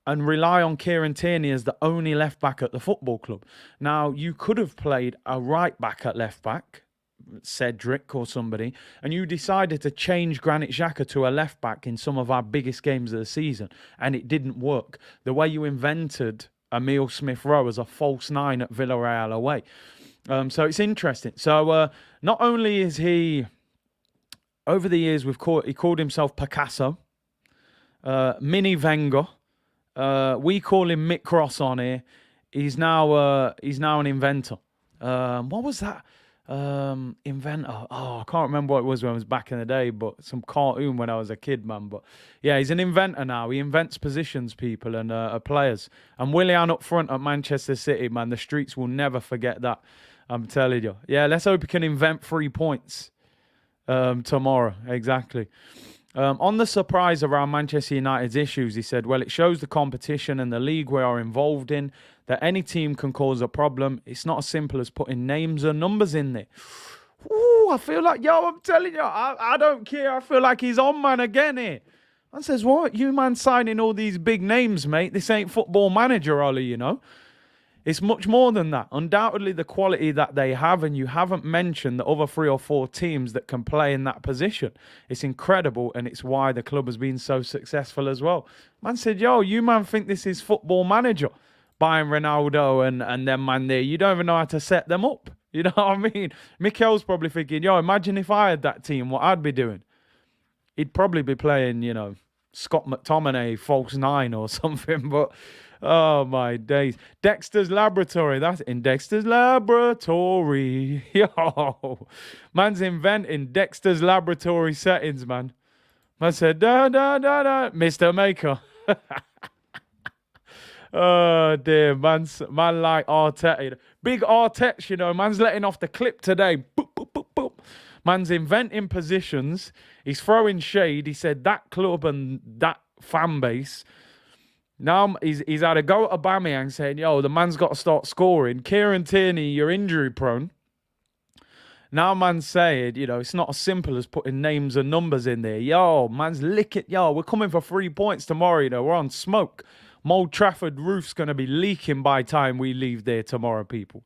and rely on Kieran Tierney as the only left-back at the football club. Now, you could have played a right-back at left-back, Cedric or somebody, and you decided to change Granit Xhaka to a left back in some of our biggest games of the season, and it didn't work. The way you invented Emile Smith-Rowe as a false 9 at Villarreal away. So it's interesting. So not only is he, over the years, he called himself Picasso, Mini Wenger. We call him Mick Ross on here. He's now an inventor. What was that? Inventor. I can't remember what it was when I was back in the day, but some cartoon when I was a kid, man. But yeah, he's an inventor now. He invents positions, people, and players. And Willian up front at Manchester City, man. The streets will never forget that. I'm telling you. Yeah, let's hope he can invent 3 points tomorrow. Exactly. On the surprise around Manchester United's issues, he said, well, it shows the competition and the league we are involved in, that any team can cause a problem. It's not as simple as putting names and numbers in there. Ooh, I feel like, I'm telling you, I don't care. I feel like he's on, man, again here. Man says, what? You, man, signing all these big names, mate. This ain't Football Manager, Ollie, It's much more than that. Undoubtedly, the quality that they have, and you haven't mentioned the other 3 or 4 teams that can play in that position. It's incredible, and it's why the club has been so successful as well. Man said, you, man, think this is Football Manager, buying Ronaldo and them, man, there. You don't even know how to set them up. You know what I mean? Mikel's probably thinking, imagine if I had that team, what I'd be doing. He'd probably be playing, Scott McTominay, false 9 or something, but... Oh, my days. Dexter's Laboratory. That's in Dexter's Laboratory. Yo. Man's inventing Dexter's Laboratory settings, man. Man said, da, da, da, da. Mr. Maker. Oh, dear. Man like Arteta. Big Arteta, man's letting off the clip today. Boop, boop, boop, boop. Man's inventing positions. He's throwing shade. He said that club and that fan base... Now he's had a go at Aubameyang saying, the man's got to start scoring. Kieran Tierney, you're injury prone. Now man's saying, it's not as simple as putting names and numbers in there. Yo, man's licking. Yo, we're coming for 3 points tomorrow. We're on smoke. Old Trafford roof's going to be leaking by time we leave there tomorrow, people.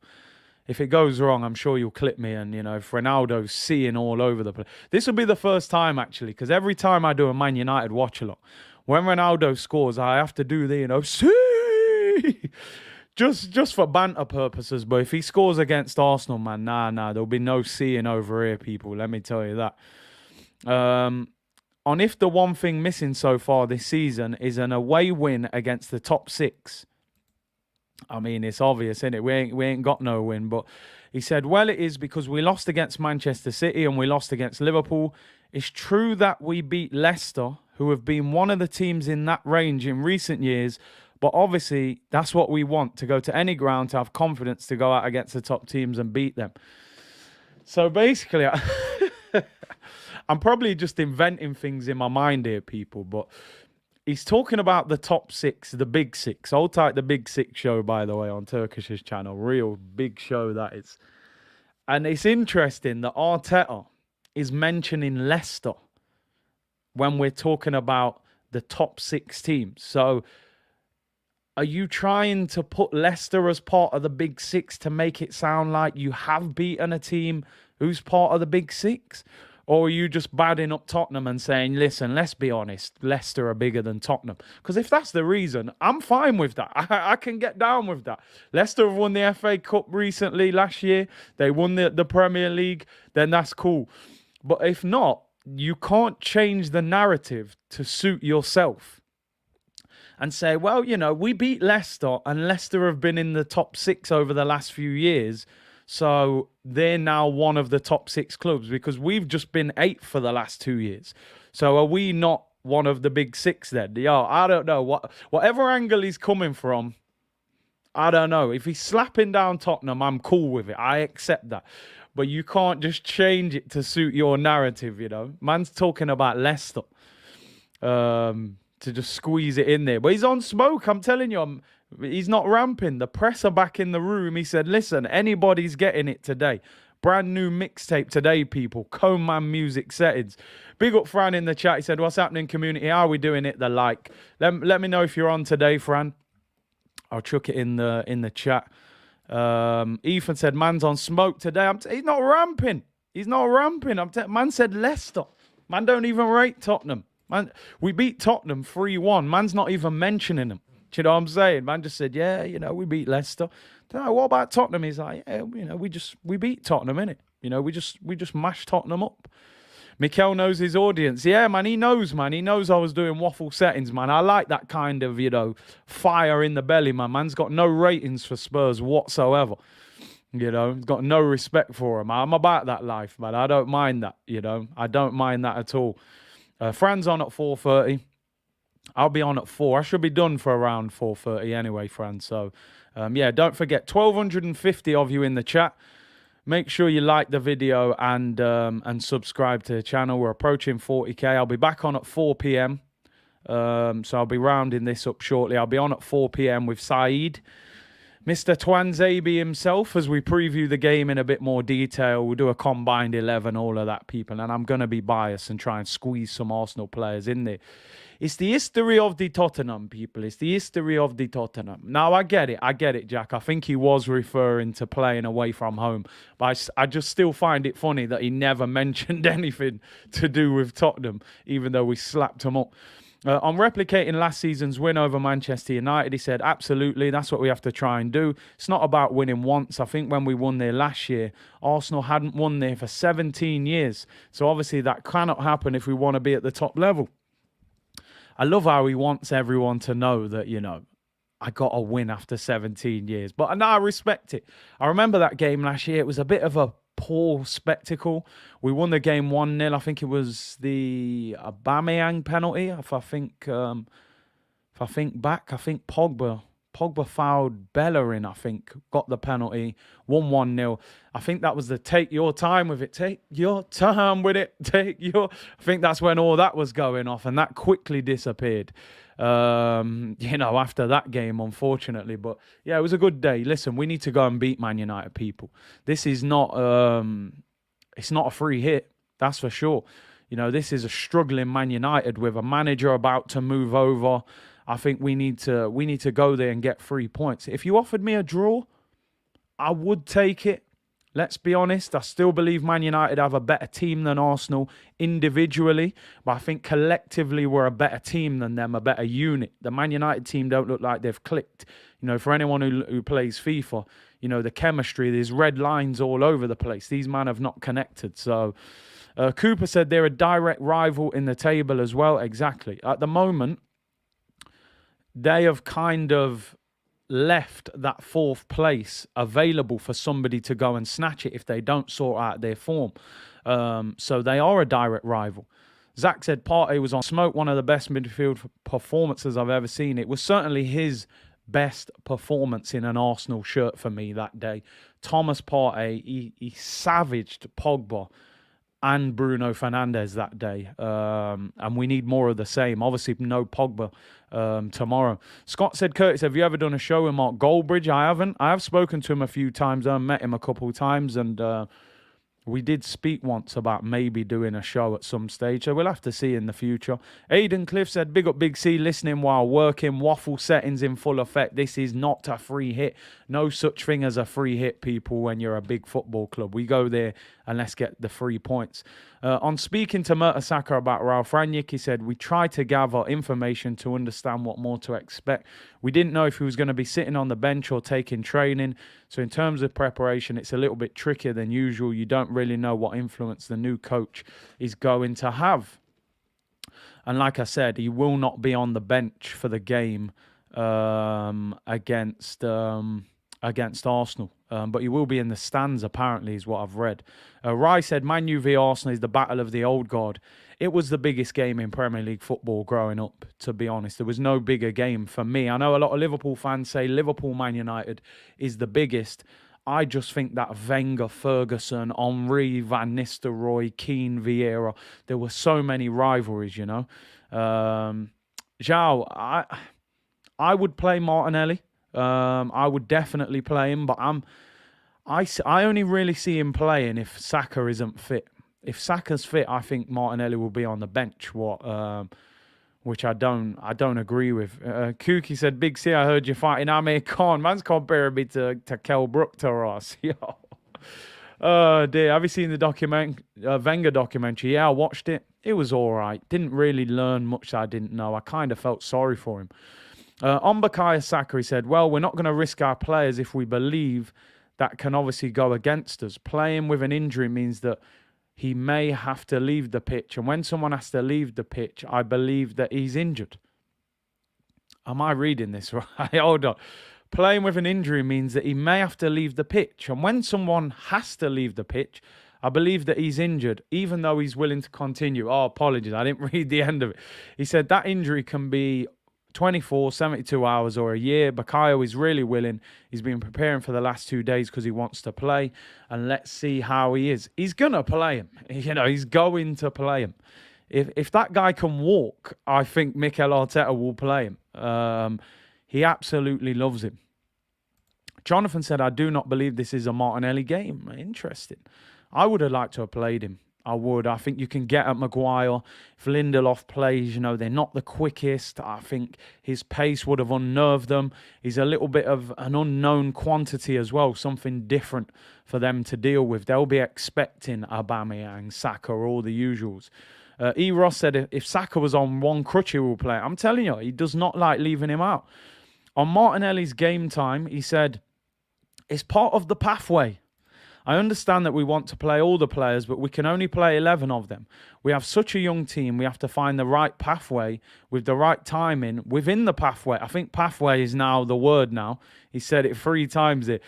If it goes wrong, I'm sure you'll clip me. And, if Ronaldo's seeing all over the place. This will be the first time, actually, because every time I do a Man United watch-along, when Ronaldo scores, I have to do the, see! Just for banter purposes. But if he scores against Arsenal, man, nah, there'll be no seeing over here, people. Let me tell you that. On if the one thing missing so far this season is an away win against the top 6. I mean, it's obvious, isn't it? We ain't got no win. But he said, well, it is because we lost against Manchester City and we lost against Liverpool. It's true that we beat Leicester, who have been one of the teams in that range in recent years. But obviously, that's what we want, to go to any ground, to have confidence to go out against the top teams and beat them. So basically, I'm probably just inventing things in my mind here, people. But he's talking about the top 6, the big 6. Hold tight, the big 6 show, by the way, on Turkish's channel. Real big show, that is. And it's interesting that Arteta is mentioning Leicester when we're talking about the top 6 teams. So are you trying to put Leicester as part of the big 6 to make it sound like you have beaten a team who's part of the big 6? Or are you just badding up Tottenham and saying, listen, let's be honest, Leicester are bigger than Tottenham? Because if that's the reason, I'm fine with that. I can get down with that. Leicester have won the FA Cup recently, last year. They won the Premier League. Then that's cool. But if not, you can't change the narrative to suit yourself and say, well, we beat Leicester and Leicester have been in the top 6 over the last few years. So they're now one of the top 6 clubs because we've just been 8th for the last 2 years. So are we not one of the big 6 then? Yo, I don't know. Whatever angle he's coming from, I don't know. If he's slapping down Tottenham, I'm cool with it. I accept that. But you can't just change it to suit your narrative, Man's talking about Leicester. To just squeeze it in there. But he's on smoke, I'm telling you. He's not ramping. The press are back in the room. He said, listen, anybody's getting it today. Brand new mixtape today, people. Coleman music settings. Big up Fran in the chat. He said, what's happening, community? How are we doing it? The like. Let me know if you're on today, Fran. I'll chuck it in the chat. Ethan said, man's on smoke today. He's not ramping. He's not ramping. Man said Leicester. Man don't even rate Tottenham. Man, we beat Tottenham 3-1. Man's not even mentioning them. Do you know what I'm saying? Man just said, yeah, we beat Leicester. What about Tottenham? He's like, yeah, we beat Tottenham, innit? We just mashed Tottenham up. Mikel knows his audience. Yeah, man, he knows, man. He knows I was doing waffle settings, man. I like that kind of, fire in the belly, man. Man's got no ratings for Spurs whatsoever. He's got no respect for him. I'm about that life, man. I don't mind that, I don't mind that at all. Fran's on at 4:30. I'll be on at 4. I should be done for around 4:30 anyway, Fran. So, don't forget, 1,250 of you in the chat. Make sure you like the video and subscribe to the channel. We're approaching 40k. I'll be back on at 4 p.m. So I'll be rounding this up shortly. I'll be on at 4 p.m. with Saeed. Mr. Twanzabi himself, as we preview the game in a bit more detail. We'll do a combined 11, all of that, people. And I'm going to be biased and try and squeeze some Arsenal players in there. It's the history of the Tottenham, people. It's the history of the Tottenham. Now, I get it, Jack. I think he was referring to playing away from home. But I just still find it funny that he never mentioned anything to do with Tottenham, even though we slapped him up. On replicating last season's win over Manchester United, he said, absolutely, that's what we have to try and do. It's not about winning once. I think when we won there last year, Arsenal hadn't won there for 17 years. So obviously that cannot happen if we want to be at the top level. I love how he wants everyone to know that, I got a win after 17 years. But now I respect it. I remember that game last year. It was a bit of a poor spectacle. We won the game 1-0. I think it was the Aubameyang penalty. If I think back, I think Pogba fouled Bellerin, I think, got the penalty, won 1-0. I think that was the take your time with it. Take your time with it. I think that's when all that was going off, and that quickly disappeared. After that game, unfortunately. But yeah, it was a good day. Listen, we need to go and beat Man United, people. This is not it's not a free hit, that's for sure. You know, this is a struggling Man United with a manager about to move over. I think we need to go there and get 3 points. If you offered me a draw, I would take it. Let's be honest, I still believe Man United have a better team than Arsenal individually, but I think collectively we're a better team than them, a better unit. The Man United team don't look like they've clicked. You know, for anyone who plays FIFA, you know, the chemistry, there's red lines all over the place. These men have not connected. So Cooper said they're a direct rival in the table as well. Exactly. At the moment, they have kind of left that fourth place available for somebody to go and snatch it if they don't sort out their form. So they are a direct rival. Zach said Partey was on smoke, one of the best midfield performances I've ever seen. It was certainly his best performance in an Arsenal shirt for me that day. Thomas Partey, he savaged Pogba and Bruno Fernandes that day. And we need more of the same. Obviously, no Pogba tomorrow. Scott said, Curtis, have you ever done a show with Mark Goldbridge? I haven't. I have spoken to him a few times. I met him a couple of times, and we did speak once about maybe doing a show at some stage, so we'll have to see in the future. Aidan Cliff said, big up Big C, listening while working, waffle settings in full effect. This is not a free hit. No such thing as a free hit, people, when you're a big football club. We go there and let's get the 3 points. On speaking to Mertesacker about Ralph Rangnick, he said, we tried to gather information to understand what more to expect. We didn't know if he was going to be sitting on the bench or taking training. So in terms of preparation, it's a little bit trickier than usual. You don't really know what influence the new coach is going to have. And like I said, he will not be on the bench for the game against Arsenal. But he will be in the stands, apparently, is what I've read. Rai said, Man U v Arsenal is the battle of the old guard. It was the biggest game in Premier League football growing up, to be honest. There was no bigger game for me. I know a lot of Liverpool fans say Liverpool-Man United is the biggest. I just think that Wenger, Ferguson, Henry, Van Nistelrooy, Keane, Vieira, there were so many rivalries, you know. João, I would play Martinelli. I would definitely play him, but I only really see him playing if Saka isn't fit. If Saka's fit, I think Martinelli will be on the bench. Which I don't agree with. Kooky said, Big C, I heard you fighting Amir Khan. Man's comparing me to Kell Brook to us. Yo. Oh dear. Have you seen the Wenger documentary? Yeah, I watched it. It was all right. Didn't really learn much that I didn't know. I kind of felt sorry for him. On Bukayo Saka, he said, well, we're not going to risk our players if we believe that can obviously go against us. Playing with an injury means that he may have to leave the pitch. And when someone has to leave the pitch, I believe that he's injured. Am I reading this right? Hold on. Playing with an injury means that he may have to leave the pitch. And when someone has to leave the pitch, I believe that he's injured, even though he's willing to continue. Oh, apologies. I didn't read the end of it. He said that injury can be 24, 72 hours or a year. Bukayo is really willing. He's been preparing for the last 2 days because he wants to play. And let's see how he is. He's going to play him. You know, he's going to play him. If that guy can walk, I think Mikel Arteta will play him. He absolutely loves him. Jonathan said, I do not believe this is a Martinelli game. Interesting. I would have liked to have played him. I would. I think you can get at Maguire. If Lindelof plays, you know, they're not the quickest. I think his pace would have unnerved them. He's a little bit of an unknown quantity as well, something different for them to deal with. They'll be expecting Aubameyang, Saka, all the usuals. E. Ross said, if Saka was on one crutch, he will play. I'm telling you, he does not like leaving him out. On Martinelli's game time, he said, it's part of the pathway. I understand that we want to play all the players, but we can only play 11 of them. We have such a young team. We have to find the right pathway with the right timing within the pathway. I think pathway is now the word now. He said it 3 times there.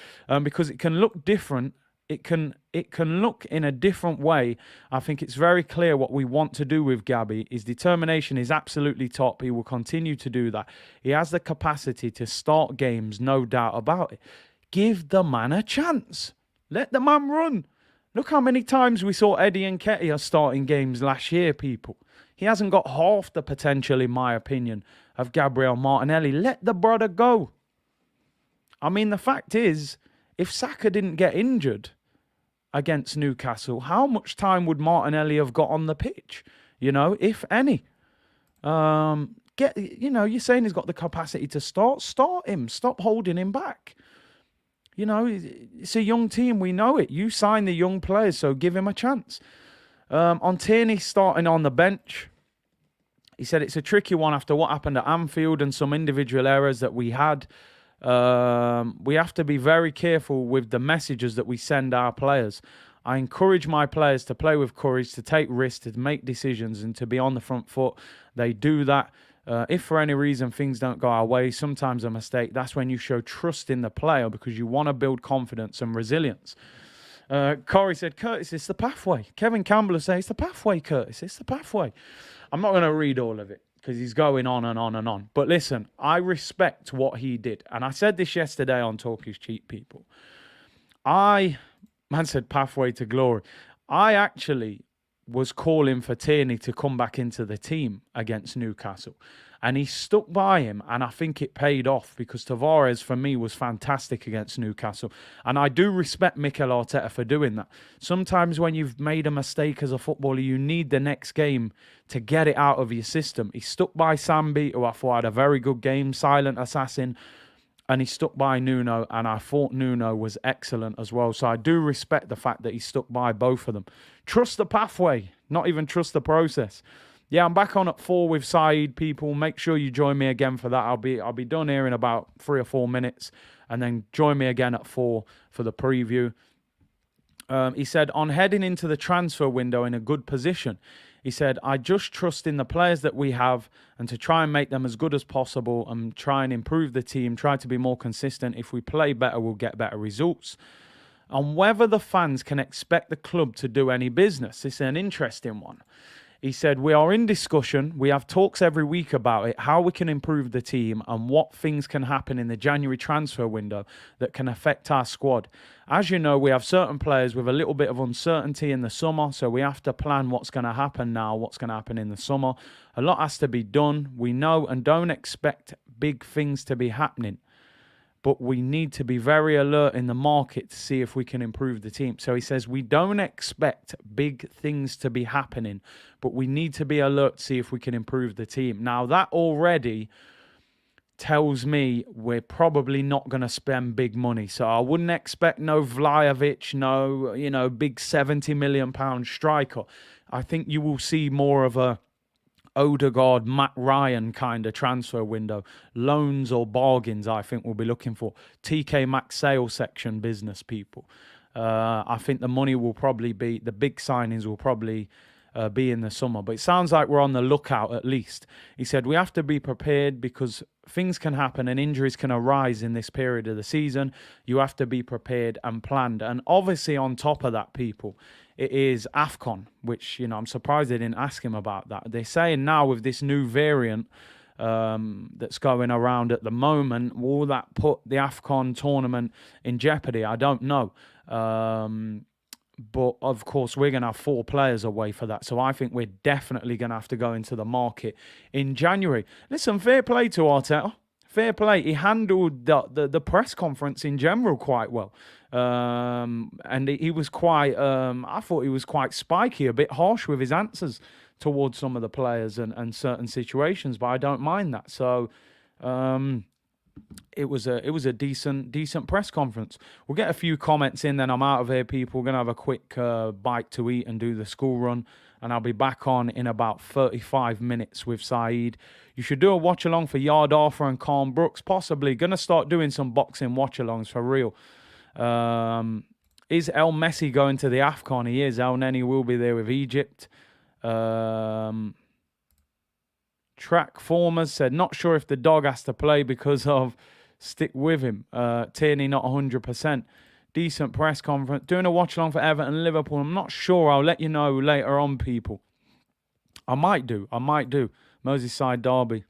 Because it can look different. It can look in a different way. I think it's very clear what we want to do with Gabby. His determination is absolutely top. He will continue to do that. He has the capacity to start games, no doubt about it. Give the man a chance. Let the man run. Look how many times we saw Eddie Nketiah starting games last year, people. He hasn't got half the potential, in my opinion, of Gabriel Martinelli. Let the brother go. I mean, the fact is, if Saka didn't get injured, against Newcastle, how much time would Martinelli have got on the pitch? If any. You're saying he's got the capacity to start him. Stop holding him back. It's a young team. We know it. You sign the young players, so give him a chance. On Tierney starting on the bench, he said it's a tricky one after what happened at Anfield and some individual errors that we had. We have to be very careful with the messages that we send our players. I encourage my players to play with courage, to take risks, to make decisions, and to be on the front foot. They do that. If for any reason things don't go our way, sometimes a mistake, that's when you show trust in the player because you want to build confidence and resilience. Corey said, Curtis, it's the pathway. Kevin Campbell is saying, it's the pathway, Curtis. It's the pathway. I'm not going to read all of it because he's going on and on and on. But listen, I respect what he did. And I said this yesterday on Talk is Cheap, people. Man said pathway to glory. I actually was calling for Tierney to come back into the team against Newcastle. And he stuck by him, and I think it paid off because Tavares, for me, was fantastic against Newcastle. And I do respect Mikel Arteta for doing that. Sometimes when you've made a mistake as a footballer, you need the next game to get it out of your system. He stuck by Sambi, who I thought had a very good game, silent assassin. And he stuck by Nuno, and I thought Nuno was excellent as well. So I do respect the fact that he stuck by both of them. Trust the pathway, not even trust the process. Yeah, I'm back on at 4 with Saeed, people. Make sure you join me again for that. I'll be done here in about 3 or 4 minutes. And then join me again at 4 for the preview. He said, on heading into the transfer window in a good position, he said, I just trust in the players that we have and to try and make them as good as possible and try and improve the team, try to be more consistent. If we play better, we'll get better results. On whether the fans can expect the club to do any business. This is an interesting one. He said, we are in discussion. We have talks every week about it, how we can improve the team and what things can happen in the January transfer window that can affect our squad. As you know, we have certain players with a little bit of uncertainty in the summer, so we have to plan what's going to happen now, what's going to happen in the summer. A lot has to be done. We know and don't expect big things to be happening. But we need to be very alert in the market to see if we can improve the team. So he says, we don't expect big things to be happening, but we need to be alert to see if we can improve the team. Now, that already tells me we're probably not going to spend big money. So I wouldn't expect no Vlahovic, no, big £70 million striker. I think you will see more of a Odegaard, Matt Ryan kind of transfer window. Loans or bargains, I think we'll be looking for. TK Maxx sales section business, people. I think the money will probably be, the big signings will probably be in the summer. But it sounds like we're on the lookout at least. He said, we have to be prepared because things can happen and injuries can arise in this period of the season. You have to be prepared and planned. And obviously on top of that, people, it is AFCON, which, I'm surprised they didn't ask him about that. They're saying now with this new variant that's going around at the moment, will that put the AFCON tournament in jeopardy? I don't know. But, of course, we're going to have 4 players away for that. So I think we're definitely going to have to go into the market in January. Listen, fair play to Arteta. Fair play. He handled the press conference in general quite well. And he was quite, I thought he was quite spiky, a bit harsh with his answers towards some of the players and certain situations, but I don't mind that. So it was a decent press conference. We'll get a few comments in, then I'm out of here, people. We're going to have a quick bite to eat and do the school run, and I'll be back on in about 35 minutes with Saeed. You should do a watch-along for Yard Arthur and Calm Brooks, possibly. Going to start doing some boxing watch-alongs for real. Is El Messi going to the AFCON? He is. El Neni will be there with Egypt. Track Formers said, not sure if the dog has to play because of stick with him. Tierney not 100%. Decent press conference. Doing a watch-along for Everton and Liverpool. I'm not sure. I'll let you know later on, people. I might do. Merseyside derby.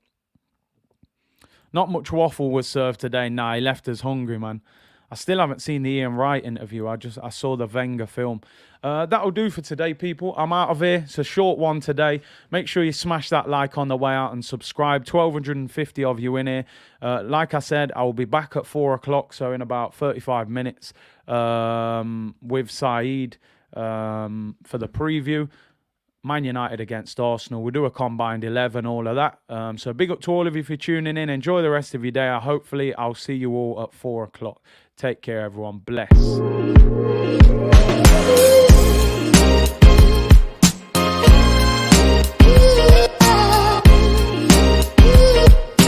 Not much waffle was served today. Nah, he left us hungry, man. I still haven't seen the Ian Wright interview. I saw the Wenger film. That'll do for today, people. I'm out of here. It's a short one today. Make sure you smash that like on the way out and subscribe. 1,250 of you in here. Like I said, I will be back at 4 o'clock, so in about 35 minutes with Saeed for the preview. Man United against Arsenal. We'll do a combined 11, all of that. So big up to all of you for tuning in. Enjoy the rest of your day. Hopefully, I'll see you all at 4 o'clock. Take care, everyone. Bless.